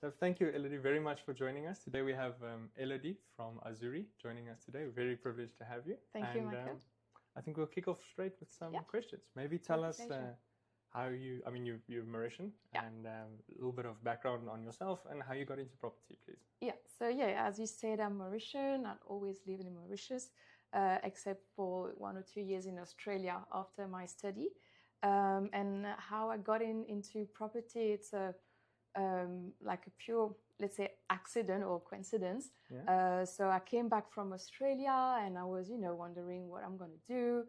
So thank you, Elodie, very much for joining us. Today we have Elodie from Azuri joining us today. We're very privileged to have you. Thank you, Michael. I think we'll kick off straight with some questions. Maybe tell us how you're Mauritian, and a little bit of background on yourself and how you got into property, please. As you said, I'm Mauritian. I've always lived in Mauritius, except for 1 or 2 years in Australia after my study. And how I got into property, it's like a pure, let's say, accident or coincidence. So I came back from Australia and I was, wondering what I'm going to do.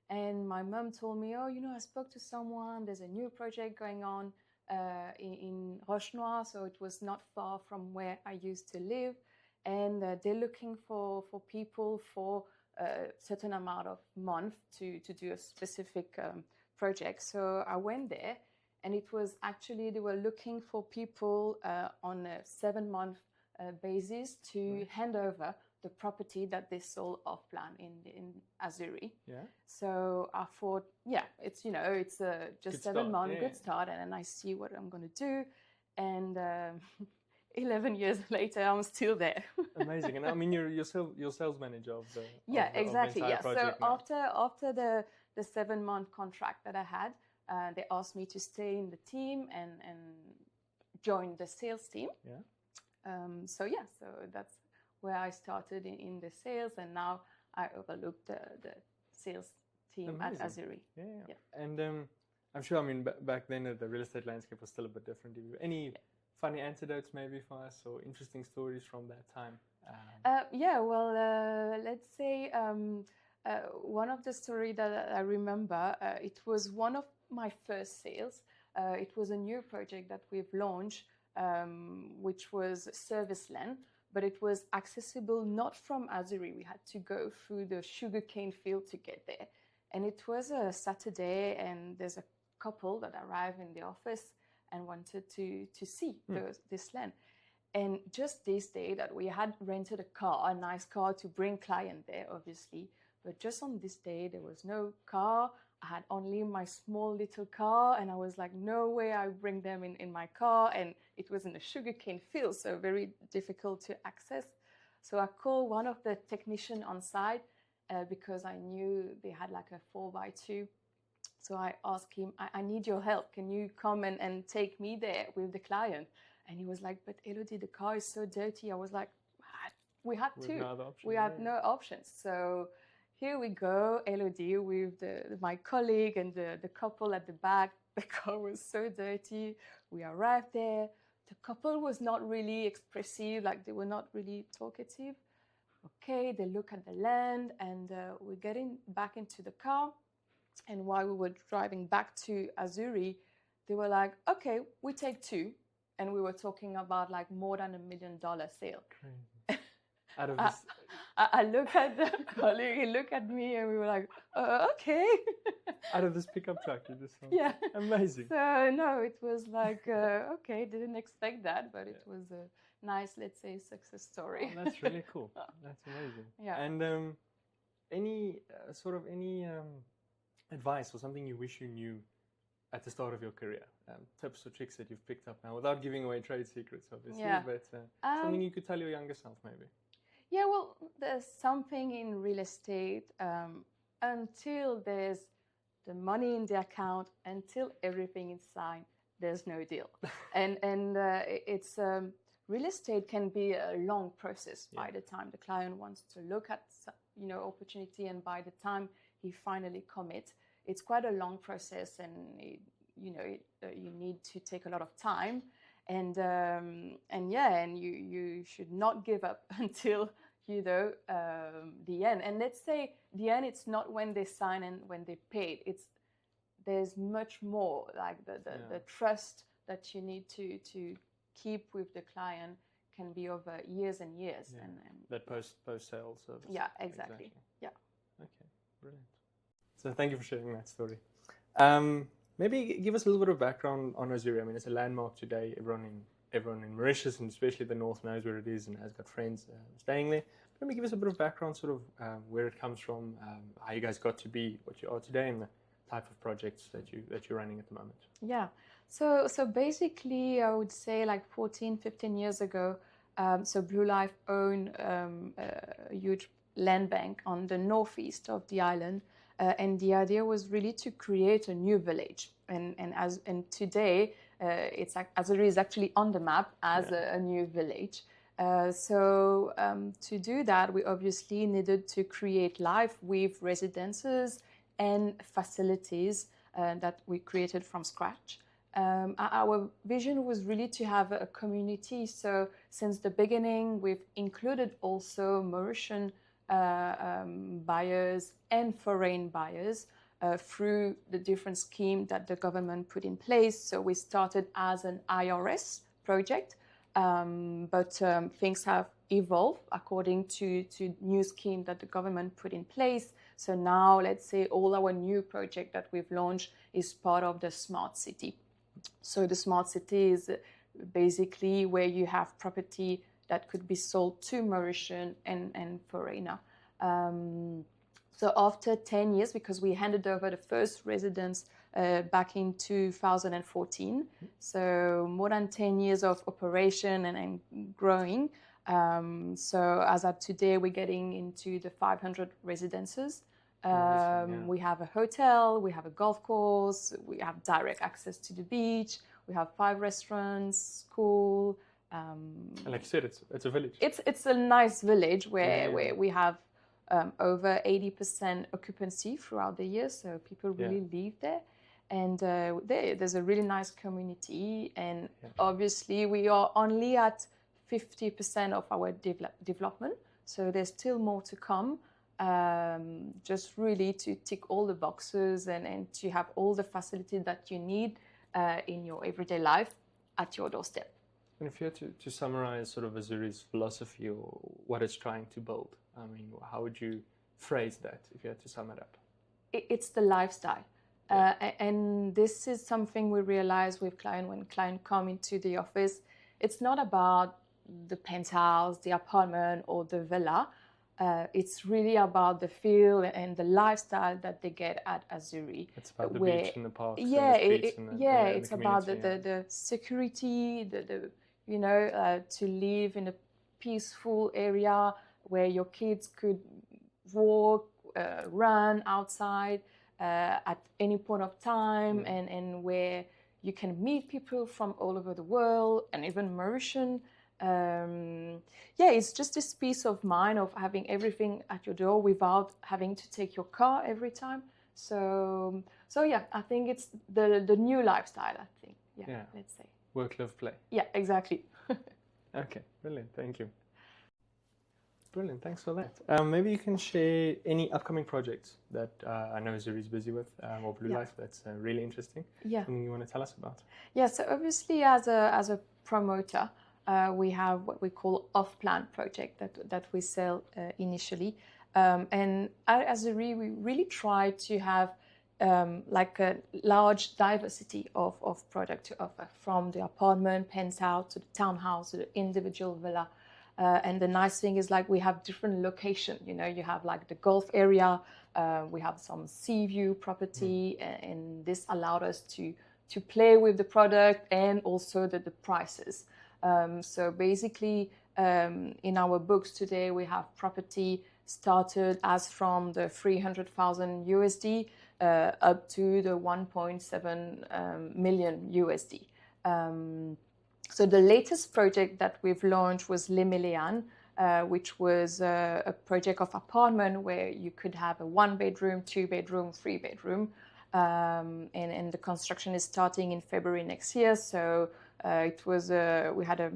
And my mum told me, I spoke to someone, there's a new project going on in Roche-Noire, so it was not far from where I used to live. And they're looking for people for a certain amount of month to do a specific project. So I went there, and it was actually, they were looking for people on a 7-month basis to hand over the property that they sold off plan in Azuri. So I thought, it's just 7 months, good start, and then I see what I'm going to do. And 11 years later, I'm still there. Amazing. And I mean, you're sales manager of the exactly. Of the entire project So after the 7-month contract that I had, they asked me to stay in the team and join the sales team. So that's where I started in the sales, and now I overlook the sales team at Azuri. And I'm sure, back then the real estate landscape was still a bit different. Any funny anecdotes maybe for us, or interesting stories from that time? Let's say one of the stories that I remember, it was one of my first sales. It was a new project that we've launched, which was service land, but it was accessible not from Azuri. We had to go through the sugarcane field to get there. And it was a Saturday, and there's a couple that arrived in the office and wanted to see this land. And just this day that we had rented a nice car to bring client there, obviously. But just on this day, there was no car. I had only my small little car, and I was like, no way I bring them in my car. And it was in a sugarcane field, so very difficult to access. So I called one of the technicians on site because I knew they had like a 4x2. So I asked him, I need your help. Can you come and take me there with the client? And he was like, but Elodie, the car is so dirty. I was like, we had no options. So here we go, Elodie, with my colleague and the couple at the back. The car was so dirty. We arrived there. The couple was not really expressive, like they were not really talkative. Okay, they look at the land, and we're getting back into the car. And while we were driving back to Azuri, they were like, okay, we take 2. And we were talking about like more than $1 million sale. Crazy. Out of this... I look at the colleague, he looked at me, and we were like, okay. Out of this pickup truck, you just amazing. So no, it was like, okay, didn't expect that, but it was a nice, let's say, success story. Oh, that's really cool. That's amazing. And any advice or something you wish you knew at the start of your career? Tips or tricks that you've picked up now, without giving away trade secrets, obviously, but something you could tell your younger self, maybe? Yeah, well, there's something in real estate, until there's the money in the account, until everything is signed, there's no deal. and it's real estate can be a long process by the time the client wants to look at opportunity, and by the time he finally commits, it's quite a long process, and you need to take a lot of time. And you should not give up until the end. And let's say the end, it's not when they sign and when they pay. There's much more, like the trust that you need to keep with the client can be over years and years. And that post sale service. Yeah, exactly. Yeah. Okay, brilliant. So thank you for sharing that story. Maybe give us a little bit of background on Azuri. I mean, it's a landmark today. Everyone in Mauritius, and especially the north, knows where it is and has got friends staying there. But maybe give us a bit of background, sort of where it comes from, how you guys got to be what you are today, and the type of projects that you're running at the moment. Yeah. So basically, I would say like 14, 15 years ago, so Blue Life owned a huge land bank on the northeast of the island, and the idea was really to create a new village. And today, it's like Azuri is actually on the map as a new village. To do that, we obviously needed to create life with residences and facilities that we created from scratch. Our vision was really to have a community. So since the beginning, we've included also Mauritian buyers and foreign buyers through the different schemes that the government put in place. So we started as an IRS project, but things have evolved according to new scheme that the government put in place. So now, let's say all our new project that we've launched is part of the smart city. So the smart city is basically where you have property that could be sold to Mauritian and foreigner. So after 10 years, because we handed over the first residence back in 2014, so more than 10 years of operation and growing. So as of today, we're getting into the 500 residences. We have a hotel, we have a golf course, we have direct access to the beach, we have 5 restaurants, school. And like you said, it's a village. It's a nice village where we have over 80% occupancy throughout the year, so people really live there. And there's a really nice community, and obviously we are only at 50% of our development, so there's still more to come. Just really to tick all the boxes and to have all the facilities that you need in your everyday life at your doorstep. And if you had to summarize sort of Azuri's philosophy or what it's trying to build, I mean, how would you phrase that if you had to sum it up? It's the lifestyle. And this is something we realize with clients when clients come into the office. It's not about the penthouse, the apartment, or the villa. It's really about the feel and the lifestyle that they get at Azuri. It's about the beach and the parks and the streets it's about the security, to live in a peaceful area where your kids could walk, run outside at any point of time, and where you can meet people from all over the world and even Mauritian. It's just this peace of mind of having everything at your door without having to take your car every time. So I think it's the new lifestyle, I think. Let's say. Work, live, play. Yeah, exactly. Okay, brilliant. Thank you. Brilliant, thanks for that. Maybe you can share any upcoming projects that I know Azuri is busy with, or Blue Life, that's really interesting. Something you want to tell us about? Yeah, so obviously as a promoter, we have what we call off-plan project that we sell initially. And at Azuri, we really try to have like a large diversity of product to offer, from the apartment, penthouse, to the townhouse, to the individual villa. And the nice thing is, like, we have different locations. You have like the golf area, we have some sea view property, and this allowed us to play with the product and also the prices. So basically, in our books today, we have property started as from the 300,000 USD up to the 1.7 million USD. So the latest project that we've launched was Les Méléanes, which was a project of apartment where you could have a 1-bedroom, 2-bedroom, 3-bedroom. And the construction is starting in February next year. So we had a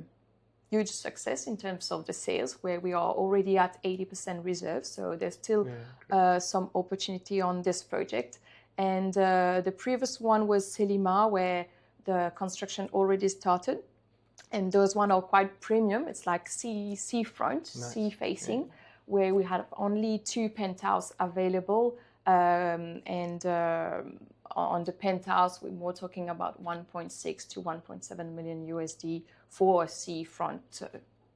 huge success in terms of the sales, where we are already at 80% reserve. So there's still some opportunity on this project. And the previous one was Selima, where the construction already started. And those one are quite premium. It's like seafront, sea facing, where we had only 2 penthouse available. And on the penthouse, we're more talking about 1.6 to 1.7 million USD for a seafront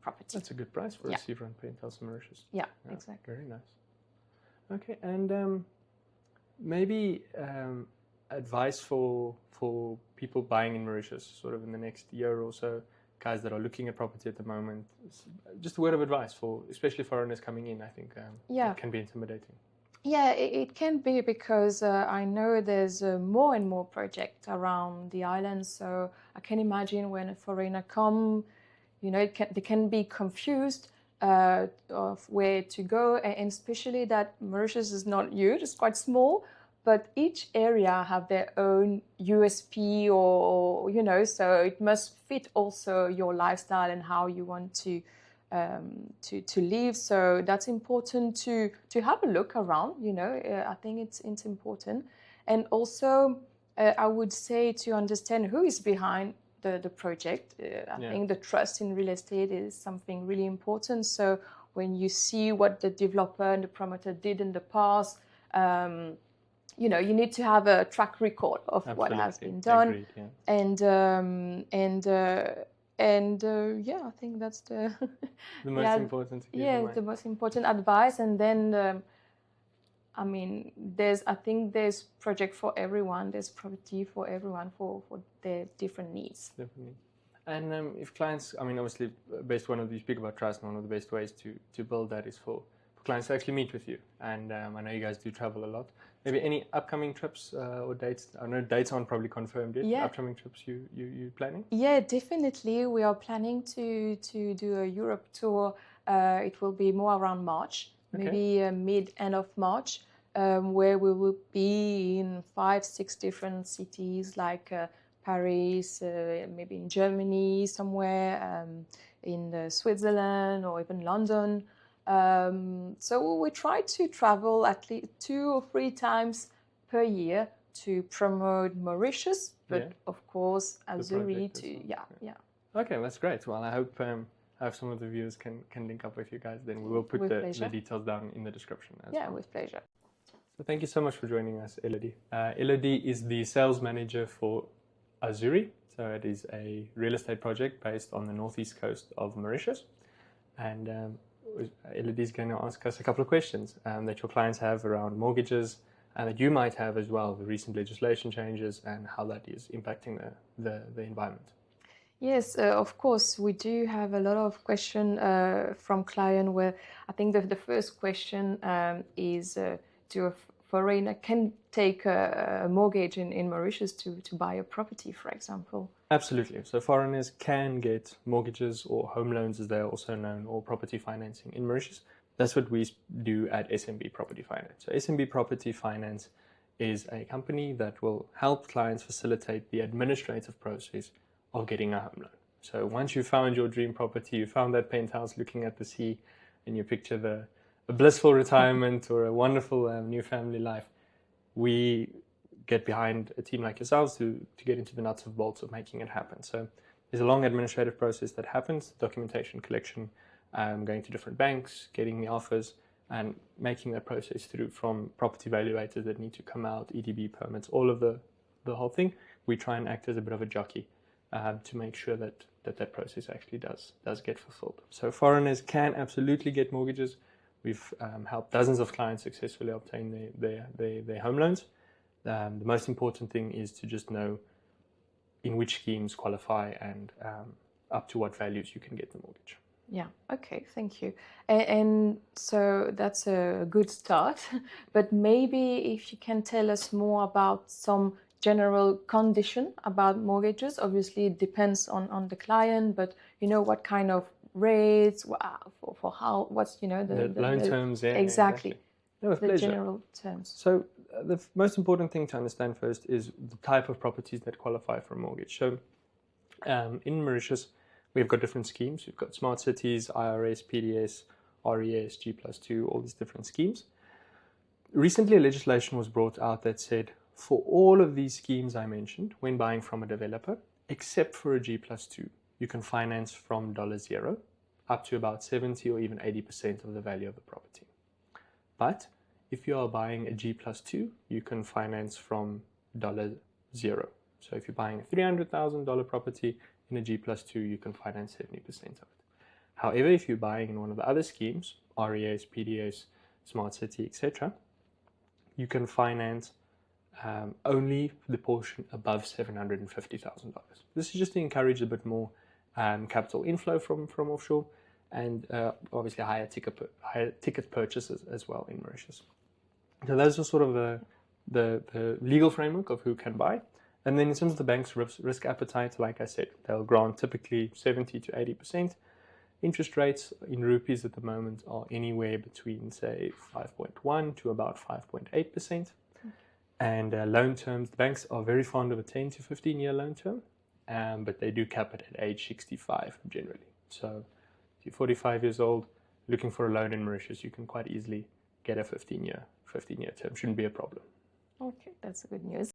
property. That's a good price for a seafront penthouse in Mauritius. Yeah, exactly. Very nice. Okay, and maybe advice for people buying in Mauritius, sort of in the next year or so, guys that are looking at property at the moment, just a word of advice for, especially foreigners coming in, I think it can be intimidating. Yeah, it can be, because I know there's more and more projects around the island. So I can imagine when a foreigner come, they can be confused of where to go, and especially that Mauritius is not huge; it's quite small. But each area have their own USP, or so it must fit also your lifestyle and how you want to live. So that's important to have a look around. I think it's important, and also I would say to understand who is behind the project. I think the trust in real estate is something really important. So when you see what the developer and the promoter did in the past, you need to have a track record of what has been done. Agreed, yeah. And I think that's the most important. The most important advice. And then there's project for everyone. There's property for everyone for their different needs. Definitely. And if clients, obviously, one of you speak about trust, and one of the best ways to build that is for clients to actually meet with you. And I know you guys do travel a lot. Maybe any upcoming trips or dates? I know dates aren't probably confirmed yet. Yeah. Upcoming trips you planning? Yeah, definitely. We are planning to do a Europe tour. It will be more around March, maybe mid-end of March, where we will be in 5-6 different cities, like Paris, maybe in Germany somewhere, in Switzerland, or even London. So we try to travel at least 2 or 3 times per year to promote Mauritius, but of course Azuri too. Yeah. Okay, that's great. Well, I hope some of the viewers can link up with you guys. Then we will put the details down in the description as well. With pleasure. So thank you so much for joining us, Elodie. Elodie is the sales manager for Azuri. So it is a real estate project based on the northeast coast of Mauritius, and Elodie is going to ask us a couple of questions that your clients have around mortgages, and that you might have as well, the recent legislation changes and how that is impacting the environment. Yes, of course, we do have a lot of questions from clients, where I think the first question is do a foreigner can take a mortgage in Mauritius to buy a property, for example? Absolutely. So foreigners can get mortgages, or home loans as they are also known, or property financing in Mauritius. That's what we do at SMB Property Finance. So SMB Property Finance is a company that will help clients facilitate the administrative process of getting a home loan. So once you found your dream property, you found that penthouse looking at the sea, and you picture a blissful retirement or a wonderful new family life, we get behind a team like yourselves to get into the nuts and bolts of making it happen. So there's a long administrative process that happens: documentation collection, going to different banks, getting the offers, and making that process through, from property valuators that need to come out, EDB permits, all of the whole thing. We try and act as a bit of a jockey to make sure that process actually does get fulfilled. So foreigners can absolutely get mortgages. We've helped dozens of clients successfully obtain their home loans. The most important thing is to just know in which schemes qualify, and up to what values you can get the mortgage. Yeah, okay, thank you. And so that's a good start, but maybe if you can tell us more about some general condition about mortgages. Obviously, it depends on the client, but what kind of rates for how, what's the loan terms. Yeah, exactly. No, with pleasure. General terms. So the most important thing to understand first is the type of properties that qualify for a mortgage. So in Mauritius, we've got different schemes. We've got smart cities, IRS, PDS, RES, G+2, all these different schemes. Recently, legislation was brought out that said, for all of these schemes I mentioned, when buying from a developer, except for a G+2, you can finance from $0 up to about 70 or even 80% of the value of the property. But if you are buying a G+2, you can finance from $0. So if you're buying a $300,000 property in a G+2, you can finance 70% of it. However, if you're buying in one of the other schemes, RES, PDS, Smart City, etc., you can finance only the portion above $750,000. This is just to encourage a bit more capital inflow from offshore, and obviously higher ticket purchases as well in Mauritius. So those are sort of the legal framework of who can buy. And then in terms of the bank's risk appetite, like I said, they'll grant typically 70 to 80%. Interest rates in rupees at the moment are anywhere between, say, 5.1 to about 5.8%. And loan terms, the banks are very fond of a 10 to 15-year loan term, but they do cap it at age 65 generally. So if you're 45 years old, looking for a loan in Mauritius, you can quite easily get a 15-year term. Shouldn't be a problem. Okay, that's good news.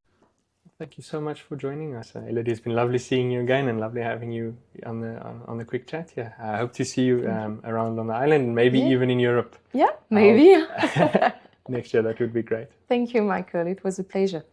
Thank you so much for joining us, Elodie. It's been lovely seeing you again, and lovely having you on the quick chat. Yeah, I hope to see you around on the island, maybe even in Europe. Yeah, maybe. Next year, that would be great. Thank you, Michael. It was a pleasure.